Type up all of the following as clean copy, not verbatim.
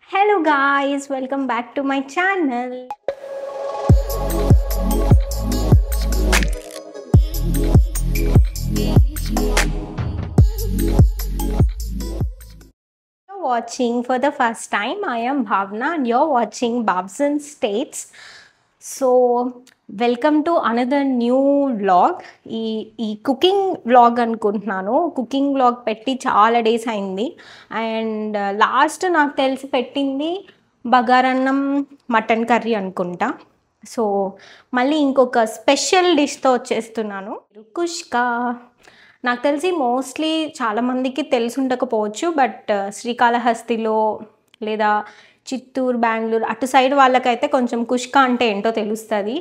Hello guys, welcome back to my channel. You're watching for the first time. I am Bhavna and you're watching Babs and States. So welcome to another new vlog. ఈ cooking vlog అనుకుంటున్నాను. Cooking vlog పెట్టి చాలా days అయింది. And last నాకు తెలిసి పెట్టింది బగారన్నం mutton curry అనుకుంటా. So మళ్ళీ ఇంకొక స్పెషల్ డిష్తో వచ్చేస్తున్నాను, కుష్కా. నాకు తెలిసి మోస్ట్లీ చాలామందికి తెలిసి ఉండకపోవచ్చు, బట్ శ్రీకాళహస్తిలో లేదా చిత్తూరు, బెంగళూరు అటు సైడ్ వాళ్ళకైతే కొంచెం కుష్కా అంటే ఏంటో తెలుస్తుంది.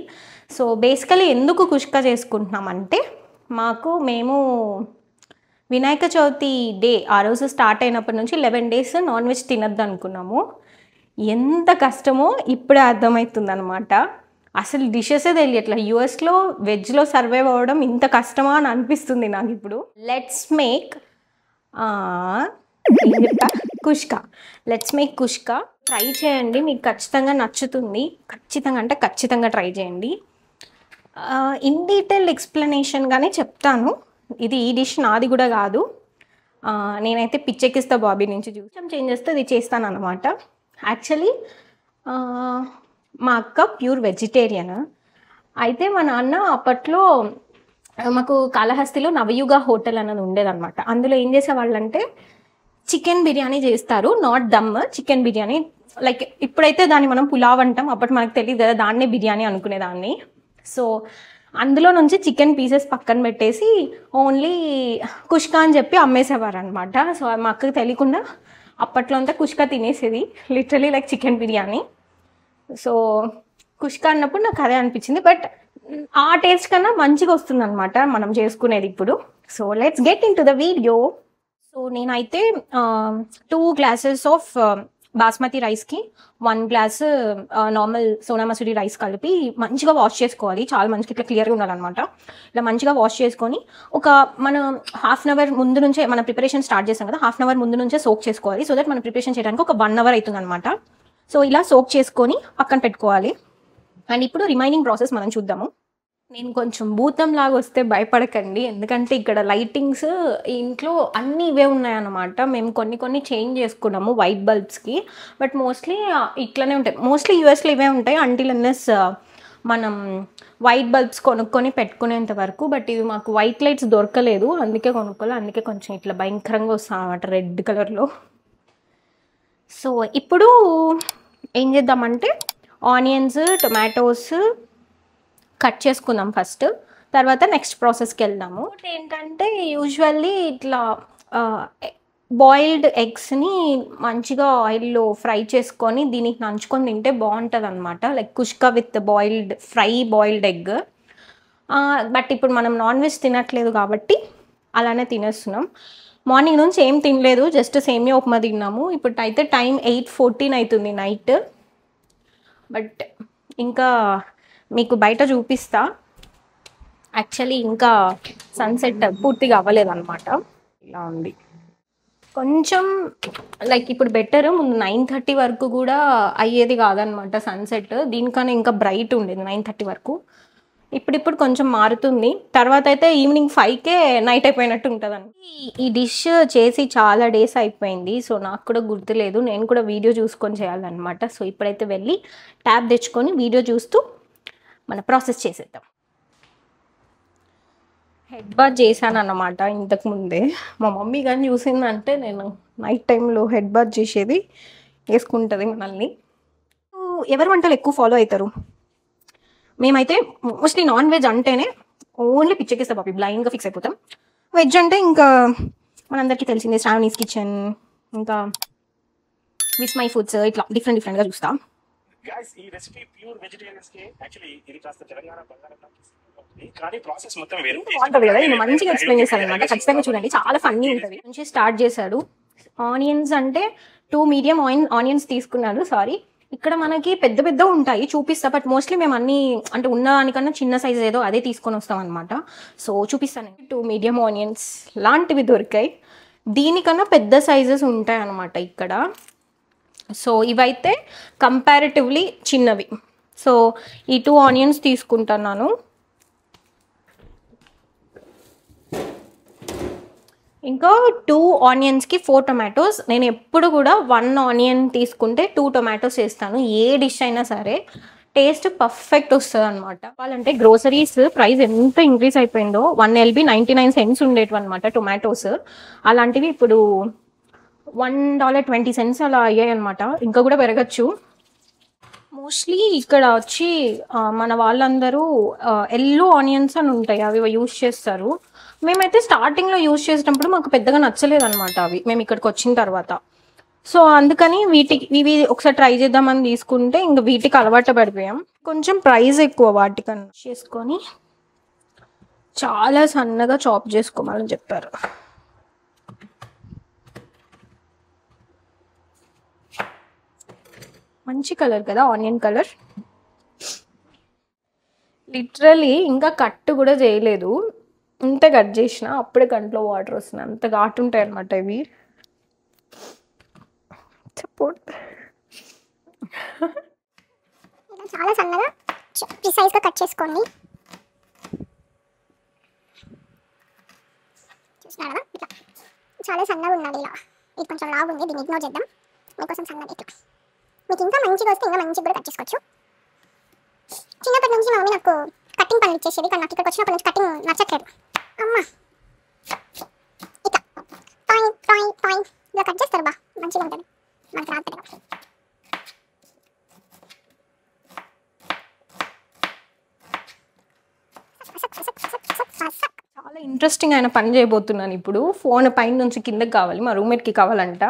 సో బేసికలీ ఎందుకు కుష్కా చేసుకుంటున్నామంటే, మేము వినాయక చవితి డే ఆ రోజు స్టార్ట్ అయినప్పటి నుంచి 11 days నాన్ వెజ్ తినద్దు అనుకున్నాము. ఎంత కష్టమో ఇప్పుడే అర్థమవుతుంది అనమాట. అసలు డిషెసే తెలియట్లా. యూఎస్లో వెజ్లో సర్వైవ్ అవ్వడం ఇంత కష్టమా అని అనిపిస్తుంది నాకు ఇప్పుడు. Let's make కుష్కా. Let's make కుష్కా. Try చేయండి, మీకు ఖచ్చితంగా నచ్చుతుంది. ఖచ్చితంగా ట్రై చేయండి. ఇన్ డీటెయిల్ ఎక్స్ప్లెనేషన్గానే చెప్తాను. ఈ డిష్ నాది కూడా కాదు. నేనైతే పిచ్చెక్కిస్తా బాబీ నుంచి చూసి చేంజ్ చేస్తే ఇది చేస్తాను అనమాట. యాక్చువల్లీ మా అక్క ప్యూర్ వెజిటేరియన్. అయితే మా నాన్న అప్పట్లో మాకు కాళహస్తిలో నవయుగ హోటల్ అన్నది ఉండేదన్నమాట. అందులో ఏం చేసేవాళ్ళంటే చికెన్ బిర్యానీ చేస్తారు, not dum, chicken biryani. Like ఇప్పుడైతే దాన్ని మనం పులావ్ అంటాం, అప్పటి మనకు తెలియదు కదా, దాన్నే బిర్యానీ అనుకునేదాన్ని. సో అందులో నుంచి చికెన్ పీసెస్ పక్కన పెట్టేసి ఓన్లీ కుష్కా అని చెప్పి అమ్మేసేవారు అనమాట. సో మా అక్కకి తెలియకుండా అప్పట్లో అంతా కుష్కా తినేసేది, literally like chicken biryani. So kushka అన్నప్పుడు నాకు అదే అనిపించింది, బట్ ఆ టేస్ట్ కన్నా మంచిగా వస్తుంది అనమాట మనం చేసుకునేది ఇప్పుడు. So let's get into the video. So నేనైతే 2 glasses ఆఫ్ బాస్మతి రైస్కి 1 glass normal Sona Masuri rice కలిపి మంచిగా వాష్ చేసుకోవాలి. చాలా మంచిగా ఇట్లా క్లియర్గా ఉండాలన్నమాట. ఇలా మంచిగా వాష్ చేసుకొని మనం ½ hour ముందు నుంచే మన ప్రిపరేషన్ స్టార్ట్ చేస్తాం కదా, ½ hour ముందు నుంచే సోక్ చేసుకోవాలి. సో దట్ మనం ప్రిపరేషన్ చేయడానికి ఒక 1 hour అవుతుంది అనమాట. సో ఇలా సోక్ చేసుకొని పక్కన పెట్టుకోవాలి. అండ్ ఇప్పుడు రిమైనింగ్ ప్రాసెస్ మనం చూద్దాము. నేను కొంచెం భూతం లాగా వస్తే భయపడకండి, ఎందుకంటే ఇక్కడ లైటింగ్స్ ఇంట్లో అన్నీ ఇవే ఉన్నాయన్నమాట. మేము కొన్ని చేంజ్ చేసుకున్నాము వైట్ బల్బ్స్కి, బట్ మోస్ట్లీ ఇట్లనే ఉంటాయి. మోస్ట్లీ యూఎస్లో ఇవే ఉంటాయి అంటిల్ అన్లెస్ మనం వైట్ బల్బ్స్ కొనుక్కొని పెట్టుకునేంత వరకు. బట్ ఇవి మాకు వైట్ లైట్స్ దొరకలేదు, అందుకే కొనుక్కోవాలి. అందుకే కొంచెం ఇట్లా భయంకరంగా వస్తాం అన్నమాట, రెడ్ కలర్లో. సో ఇప్పుడు ఏం చేద్దామంటే ఆనియన్స్, టొమాటోస్ కట్ చేసుకుందాం ఫస్ట్, తర్వాత నెక్స్ట్ ప్రాసెస్కి వెళ్దాము. ఏంటంటే యూజువల్లీ ఇట్లా బాయిల్డ్ ఎగ్స్ని మంచిగా ఆయిల్లో ఫ్రై చేసుకొని దీనికి నంచుకొని తింటే బాగుంటుంది అనమాట. Like కుష్కా with boiled egg. But ఇప్పుడు మనం నాన్ వెజ్ తినట్లేదు కాబట్టి అలానే తినేస్తున్నాం. మార్నింగ్ నుంచి ఏం తినలేదు, జస్ట్ సేమియా ఉప్మా తిన్నాము. ఇప్పుడు అయితే టైం 8:14 అవుతుంది నైట్. బట్ ఇంకా మీకు బయట చూపిస్తా. యాక్చువల్లీ ఇంకా సన్సెట్ పూర్తిగా అవ్వలేదన్నమాట, ఇలా ఉంది కొంచెం. లైక్ ఇప్పుడు బెటర్, ముందు 9:30 వరకు కూడా అయ్యేది కాదనమాట సన్సెట్. దీనికన్నా ఇంకా బ్రైట్ ఉండేది 9:30 వరకు. ఇప్పుడు కొంచెం మారుతుంది. తర్వాత అయితే ఈవినింగ్ 5కే నైట్ అయిపోయినట్టు ఉంటుందండి. ఈ డిష్ చేసి చాలా డేస్ అయిపోయింది, సో నాకు కూడా గుర్తులేదు. నేను కూడా వీడియో చూసుకొని చేయాలన్నమాట. సో ఇప్పుడైతే వెళ్ళి ట్యాబ్ తెచ్చుకొని వీడియో చూస్తూ మన ప్రాసెస్ చేసేద్దాం. హెడ్ బాత్ చేశాను అన్నమాట ఇంతకుముందే. మా మమ్మీ కానీ చూసిందంటే నేను నైట్ టైంలో హెడ్ బాత్ చేసేది వేసుకుంటుంది మనల్ని. ఎవరి వంటలు ఎక్కువ ఫాలో అవుతారు? మేమైతే మోస్ట్లీ నాన్ వెజ్ అంటేనే ఓన్లీ పిచ్చెక్కిస్తా బాబీ, బ్లైండ్గా ఫిక్స్ అయిపోతాం. వెజ్ అంటే ఇంకా మనందరికీ తెలిసిందే, శ్రావణీస్ కిచెన్, ఇంకా విత్ మై ఫుడ్స్, ఇట్లా డిఫరెంట్గా చూస్తాం. గైస్ ఈ రెసిపీ ప్యూర్ వెజిటేరియన్స్ కి యాక్చువల్లీ ఇది కాస్త తెలంగాణ బంగారం కానీ ప్రాసెస్ మొత్తం వేరు బాగుంటుంది కదా. నేను మంచిగా ఎక్స్ప్లెయిన్ చేశాను అనమాట, ఖచ్చితంగా చూడండి, చాలా ఫన్నీ ఉంటుంది. నుంచి స్టార్ట్ చేశాడు. ఆనియన్స్ అంటే 2 medium ఆనియన్స్ తీసుకున్నాడు. సారీ, ఇక్కడ మనకి పెద్ద ఉంటాయి, చూపిస్తా. బట్ మోస్ట్లీ మేము అన్ని అంటే ఉన్న దానికన్నా చిన్న సైజ్ ఏదో అదే తీసుకొని వస్తాం అనమాట. సో చూపిస్తాను. 2 medium ఆనియన్స్ లాంటివి దొరికాయి. దీనికన్నా పెద్ద సైజెస్ ఉంటాయి అనమాట ఇక్కడ. సో ఇవైతే కంపారిటివ్లీ చిన్నవి. సో ఈ 2 ఆనియన్స్ తీసుకుంటున్నాను. ఇంకా 2 ఆనియన్స్కి 4 టొమాటోస్. నేను ఎప్పుడు కూడా 1 ఆనియన్ తీసుకుంటే 2 టొమాటోస్ వేస్తాను. ఏ డిష్ అయినా సరే టేస్ట్ పర్ఫెక్ట్ వస్తుంది అనమాట. వాళ్ళంటే గ్రోసరీస్ ప్రైస్ ఎంత ఇంక్రీజ్ అయిపోయిందో. 1 LB 99 cents ఉండేటివి అనమాట టొమాటోస్. అలాంటివి ఇప్పుడు $1.20 అలా అయ్యాయి అనమాట. ఇంకా కూడా పెరగచ్చు. మోస్ట్లీ ఇక్కడ వచ్చి మన వాళ్ళందరూ ఎల్లో ఆనియన్స్ అని ఉంటాయి, అవి యూజ్ చేస్తారు. మేమైతే స్టార్టింగ్లో యూజ్ చేసినప్పుడు మాకు పెద్దగా నచ్చలేదు అనమాట అవి, మేము ఇక్కడికి వచ్చిన తర్వాత. సో అందుకని ఇవి ఒకసారి ట్రై చేద్దామని తీసుకుంటే ఇంకా వీటికి అలవాటు పడిపోయాం. కొంచెం ప్రైస్ ఎక్కువ వాటికన్నా. చేసుకొని చాలా సన్నగా చాప్ చేసుకోమని చెప్పారు. మంచి కలర్ కదా, ఆనియన్ కలర్. లిటరలీ ఇంకా కట్ కూడా చేయలేదు, ఇంత కట్ చేసిన అప్పుడే కంట్లో వాటర్ వస్తున్నాయి, అంత ఘాటు ఉంటాయి అనమాట ఇవి. సపోర్ట్ చాలా సన్నగా ప్రిసైజ్గా కట్ చేసుకోండి. చూసినా కదా ఇట్లా చాలా సన్నగా ఉన్నది. ఇలా ఇది కొంచెం లావు ఉంది, దీన్ని ఇగ్నోర్ చేద్దాం. మీకోసం సన్నగా ఇట్లా మీకు ఇంకా మంచిగా వస్తే ఇంకా మంచిగా కూడా కట్ చేసుకోవచ్చు. చిన్నప్పటి నుంచి మా మమ్మీ నాకు కటింగ్ పనులు ఇచ్చేసేది, కానీ నాకు ఇక్కడికి వచ్చినప్పటి నుంచి కటింగ్ నచ్చట్లేదు. అమ్మ ఇట్లా పాయింట్ పాయింట్ పాయింట్ ఇలా కట్ చేస్తారు, బా మంచిగా ఉంటుంది. మనకు రాదు కదా. చాలా ఇంట్రెస్టింగ్ అయిన పని చేయబోతున్నాను ఇప్పుడు. ఫోన్ పైన నుంచి కిందకి కావాలి, మా రూమ్మేట్కి కావాలంట.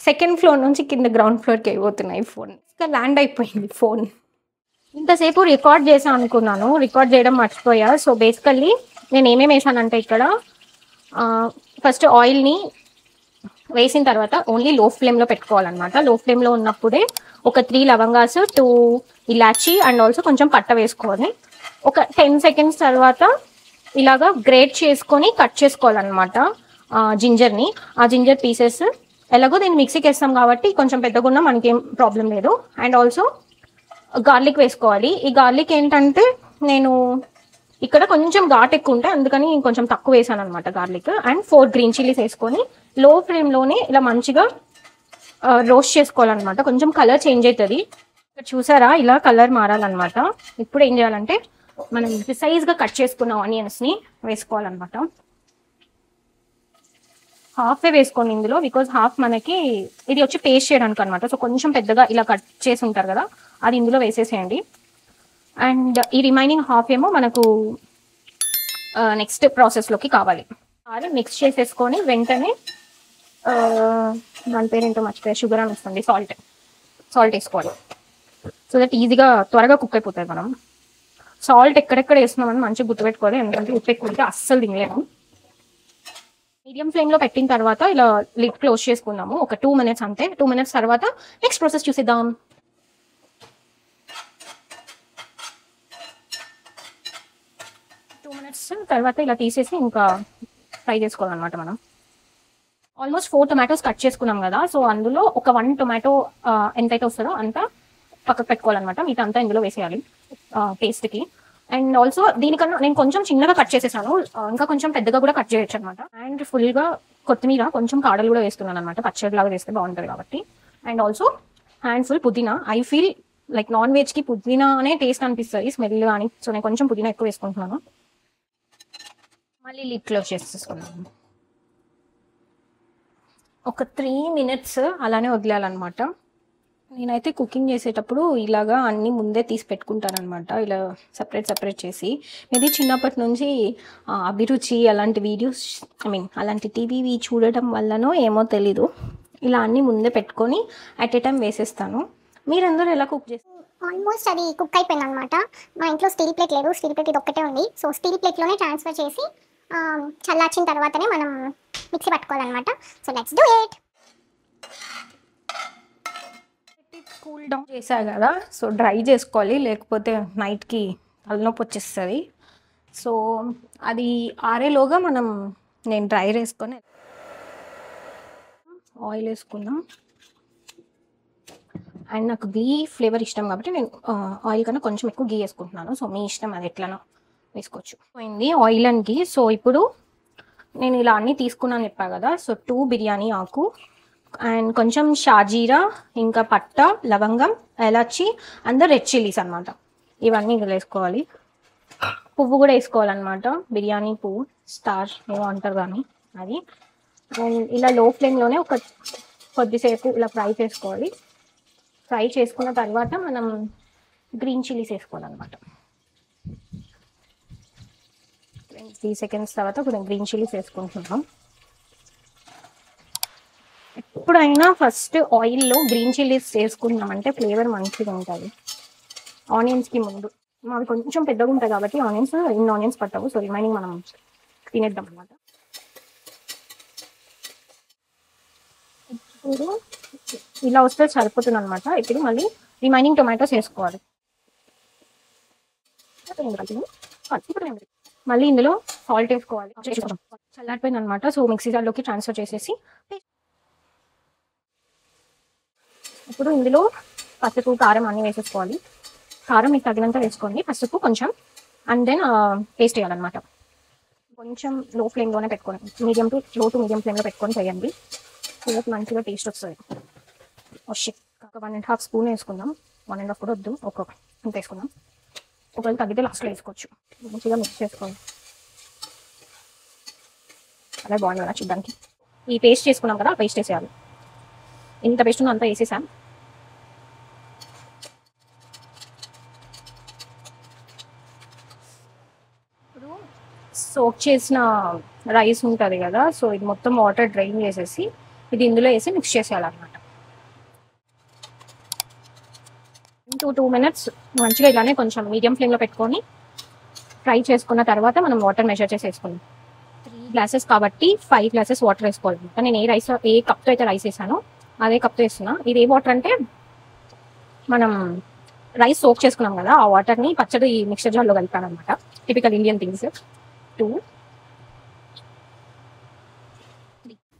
సెకండ్ ఫ్లోర్ నుంచి కింద గ్రౌండ్ ఫ్లోర్కి అయిపోతున్నాయి ఫోన్. ఇంకా ల్యాండ్ అయిపోయింది ఫోన్. ఇంతసేపు రికార్డ్ చేసాను అనుకున్నాను, రికార్డ్ చేయడం మర్చిపోయా. సో బేసికల్లీ నేను ఏమేమి వేసానంటే ఇక్కడ ఫస్ట్ ఆయిల్ని వేసిన తర్వాత ఓన్లీ లో ఫ్లేమ్లో పెట్టుకోవాలన్నమాట. లో ఫ్లేమ్లో ఉన్నప్పుడే ఒక 3 లవంగాస్, 2 ఇలాచి అండ్ ఆల్సో కొంచెం పట్ట వేసుకోవాలి. ఒక 10 seconds తర్వాత ఇలాగా గ్రేట్ చేసుకొని కట్ చేసుకోవాలన్నమాట జింజర్ని. ఆ జింజర్ పీసెస్ ఎలాగో దీన్ని మిక్సీకి వేస్తాం కాబట్టి కొంచెం పెద్దగా ఉన్నా మనకేం ప్రాబ్లం లేదు. అండ్ ఆల్సో గార్లిక్ వేసుకోవాలి. ఈ గార్లిక్ ఏంటంటే నేను ఇక్కడ కొంచెం ఘాట్ ఎక్కువ ఉంటాయి, అందుకని కొంచెం తక్కువ వేసాను అనమాట గార్లిక్. అండ్ 4 గ్రీన్ చిల్లీస్ వేసుకొని లో ఫ్లేమ్లోనే ఇలా మంచిగా రోస్ట్ చేసుకోవాలన్నమాట. కొంచెం కలర్ చేంజ్ అవుతుంది. ఇక్కడ చూసారా, ఇలా కలర్ మారాలన్నమాట. ఇప్పుడు ఏం చేయాలంటే మనం ప్రిసైజ్గా కట్ చేసుకున్న ఆనియన్స్ని వేసుకోవాలన్నమాట. హాఫే వేసుకోండి ఇందులో, బికాజ్ హాఫ్ మనకి ఇది వచ్చి పేస్ట్ చేయడానికి అనమాట. సో కొంచెం పెద్దగా ఇలా కట్ చేసి ఉంటారు కదా, అది ఇందులో వేసేసేయండి. అండ్ ఈ రిమైనింగ్ హాఫ్ ఏమో మనకు నెక్స్ట్ ప్రాసెస్లోకి కావాలి. అది మిక్స్ చేసేసుకొని వెంటనే దాని పేరేంటో మర్చిపోయా, షుగర్ అని వస్తుంది, సాల్ట్ వేసుకోవాలి. సో దట్ ఈజీగా త్వరగా కుక్ అయిపోతుంది. మనం సాల్ట్ ఎక్కడెక్కడ వేస్తున్నామని మంచిగా గుర్తుపెట్టుకోవాలి, ఎందుకంటే ఉప్పు ఎక్కువ ఉంటే అస్సలు తినలేము. మీడియం ఫ్లేమ్లో పెట్టిన తర్వాత ఇలా లిడ్ క్లోజ్ చేసుకున్నాము ఒక 2 minutes అంతే. 2 minutes తర్వాత నెక్స్ట్ ప్రాసెస్ చూసేద్దాం. 2 minutes తర్వాత ఇలా తీసేసి ఇంకా ఫ్రై చేసుకోవాలన్నమాట. మనం ఆల్మోస్ట్ 4 tomatoes కట్ చేసుకున్నాం కదా, సో అందులో ఒక 1 tomato ఎంతైతే వస్తుందో అంతా పక్కకు పెట్టుకోవాలన్నమాట. మిగతా అంతా ఇందులో వేసేయాలి టేస్ట్కి. అండ్ ఆల్సో దీనికన్నా నేను కొంచెం చిన్నగా కట్ చేసేసాను, ఇంకా కొంచెం పెద్దగా కూడా కట్ చేయొచ్చు అనమాట. అండ్ ఫుల్గా కొత్తిమీర, కొంచెం కాడలు కూడా వేస్తున్నాను అనమాట, పచ్చడిలాగా వేస్తే బాగుంటుంది కాబట్టి. అండ్ ఆల్సో హ్యాండ్ఫుల్ పుదీనా. ఐ ఫీల్ లైక్ నాన్ వెజ్కి పుదీనానే టేస్ట్ అనిపిస్తుంది, స్మెల్ కానీ. సో నేను కొంచెం పుదీనా ఎక్కువ వేసుకుంటున్నాను. మళ్ళీ లిడ్ క్లోజ్ చేసేసుకున్నాను. ఒక 3 minutes అలానే వదిలేయాలన్నమాట. నేనైతే కుకింగ్ చేసేటప్పుడు ఇలాగా అన్నీ ముందే తీసి పెట్టుకుంటాను అనమాట, ఇలా సపరేట్ చేసి. మేబీ చిన్నప్పటి నుంచి అభిరుచి అలాంటి వీడియోస్, అలాంటి టీవీవి చూడటం వల్లనో ఏమో తెలీదు, ఇలా అన్నీ ముందే పెట్టుకొని అట్ ఏ టైం వేసేస్తాను. మీరందరూ ఎలా కుక్ చేస్తారు? ఆల్మోస్ట్ అది కుక్ అయిపోయింది అనమాట. మా ఇంట్లో స్టీల్ ప్లేట్ లేదు, స్టీల్ ప్లేట్ ఇది ఒక్కటే ఉంది. సో స్టీల్ ప్లేట్లోనే ట్రాన్స్ఫర్ చేసి చల్లార్చిన తర్వాతనే మనం మిక్సీ పట్టుకోవాలన్నమాట. So let's do it. Cool down చేసా కదా, సో డ్రై చేసుకోవాలి, లేకపోతే నైట్కి తలనొప్పి వచ్చేస్తుంది. సో అది ఆరేలోగా నేను డ్రై వేసుకొని ఆయిల్ వేసుకున్నాం. అండ్ నాకు గీ ఫ్లేవర్ ఇష్టం కాబట్టి నేను ఆయిల్ కన్నా కొంచెం ఎక్కువ గీ వేసుకుంటున్నాను. సో మీ ఇష్టం, అది ఎట్లనో వేసుకోవచ్చు. పోయింది ఆయిల్ అండ్ గీ. సో ఇప్పుడు నేను ఇలా అన్నీ తీసుకున్నాను చెప్పా కదా. సో 2 బిర్యానీ ఆకు అండ్ కొంచెం షాజీరా, ఇంకా పట్ట, లవంగం, ఎలాచి అండ్ రెడ్ చిల్లీస్ అనమాట. ఇవన్నీ ఇందులో వేసుకోవాలి. పువ్వు కూడా వేసుకోవాలన్నమాట, బిర్యానీ పువ్వు, స్టార్ ఏమో అంటారు కానీ అది. అండ్ ఇలా లో ఫ్లేమ్లోనే ఒక కొద్దిసేపు ఇలా ఫ్రై చేసుకోవాలి. ఫ్రై చేసుకున్న తర్వాత మనం గ్రీన్ చిల్లీస్ వేసుకోవాలన్నమాట. 3 seconds తర్వాత కొంచెం గ్రీన్ చిల్లీస్ వేసుకుంటున్నాం. ఎప్పుడైనా ఫస్ట్ ఆయిల్లో గ్రీన్ చిల్లీస్ వేసుకున్నామంటే ఫ్లేవర్ మంచిగా ఉంటుంది. ఆనియన్స్కి ముందు మావి కొంచెం పెద్దగా ఉంటాయి కాబట్టి ఇన్ని ఆనియన్స్ పట్టవు. సో రిమైనింగ్ మనం తినేద్దాం అనమాట. ఇప్పుడు ఇలా వస్తే సరిపోతుంది అనమాట. ఇప్పుడు మళ్ళీ రిమైనింగ్ టొమాటోస్ వేసుకోవాలి. మళ్ళీ ఇందులో సాల్ట్ వేసుకోవాలి. చల్లారిపోయింది అనమాట. సో మిక్సీ జార్లోకి ట్రాన్స్ఫర్ చేసేసి ఇప్పుడు ఇందులో పసుపు, కారం అన్నీ వేసేసుకోవాలి. కారం మీకు తగినంత వేసుకోండి, పసుపు కొంచెం, అండ్ దెన్ పేస్ట్ చేయాలన్నమాట. కొంచెం లో ఫ్లేమ్లోనే పెట్టుకోండి, లో టు మీడియం ఫ్లేమ్లో పెట్టుకొని చేయండి. కూరకు మంచిగా టేస్ట్ వస్తుంది. ఒక 1.5 స్పూన్ వేసుకుందాం. 1.5 కూడా వద్దు, అంత వేసుకుందాం. ఒకవేళ తగ్గితే లాస్ట్లో వేసుకోవచ్చు. మంచిగా మిక్స్ చేసుకోండి. అలా బాగుంది కదా చూడ్డానికి. ఈ పేస్ట్ చేసుకున్నాం కదా, పేస్ట్ వేసేయాలి. ఎంత పేస్ట్ ఉందో అంత వేసేసాం. ఇప్పుడు సోక్ చేసిన రైస్ ఉంటుంది కదా, సో ఇది మొత్తం వాటర్ డ్రైన్ చేసేసి ఇది ఇందులో వేసి మిక్స్ చేసేయాలన్నమాట. 2 minutes మంచిగా ఇలానే కొంచెం మీడియం ఫ్లేమ్లో పెట్టుకొని ఫ్రై చేసుకున్న తర్వాత మనం వాటర్ మెజర్ చేసి వేసుకుందాం. 3 గ్లాసెస్ కాబట్టి 5 గ్లాసెస్ వాటర్ వేసుకోవాలి. నేను ఏ కప్తో అయితే రైస్ వేసానో అదే కప్తో వేస్తున్నా. ఇది ఏ వాటర్ అంటే మనం రైస్ సోక్ చేసుకున్నాం కదా, ఆ వాటర్ని పచ్చడి మిక్సర్ జార్లో కలిపాను అనమాట. Typical Indian things. 2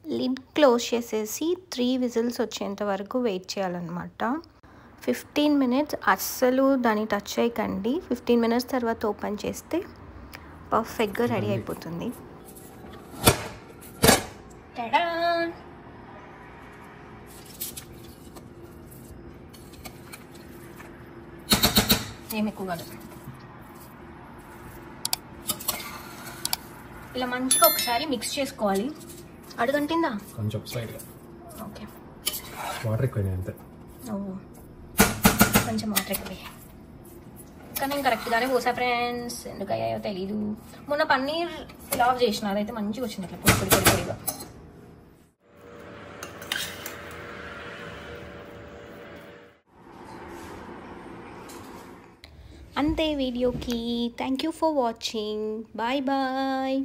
lid close చేసేసి 3 విజిల్స్ వచ్చేంత వరకు వెయిట్ చేయాలన్నమాట. 15 minutes అస్సలు దాన్ని టచ్ చేయకండి. 15 minutes తర్వాత ఓపెన్ చేస్తే పర్ఫెక్ట్గా రెడీ అయిపోతుంది. ఏమి ఎక్కువ కాదు. ఇలా మంచిగా ఒకసారి మిక్స్ చేసుకోవాలి. అడుగంటిందా కొంచెం సైడ్గా. ఓకే, వాటర్ ఎక్కువ అంతే. కొంచెం వాటర్ ఎక్కువ. కానీ నేను కరెక్ట్గానే పోసా ఫ్రెండ్స్. ఎందుకు అయ్యాయో తెలీదు. మొన్న పన్నీర్ పులావ్ చేసిన, అదైతే మంచిగా వచ్చింది అట్లా పొడి పొడి పొడిగా. అంతే వీడియోకి. Thank you for watching. Bye bye.